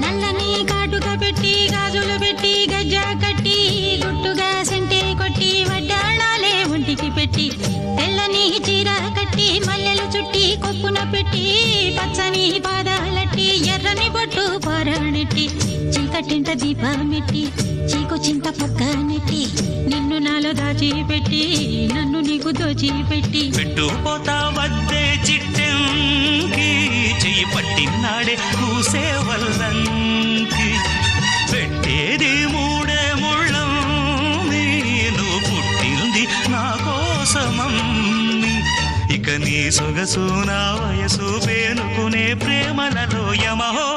నల్లని కాటుక పెట్టి గాజులు పెట్టి గజ్జ కట్టి గుట్టుగా సెంటే కొట్టి వడ్డాణాలే ఒంటికి పెట్టి తెల్లని చీర కట్టి మల్లెలు చుట్టి కొప్పున పెట్టి పచ్చని పాదాలట్టి ఎర్రని బొట్టు పారాణెట్టి చీకటింట దీపమెట్టి చీకు చింత పక్క నెట్టి నిన్ను నాలో దాచిపెట్టి నన్ను నీకు దోచిపెట్టి పెట్టుపోతా వద్దే చిట్టంకి చెయ్యి పట్టినాడే కూసే వల్లంకి పెట్టేది మూడే ముళ్ళం నువ్వు పుట్టింది నా కోసమమ్మి ఇక నీ సొగసు నా వయసు పేనుకునే ప్రేమలలో యమహో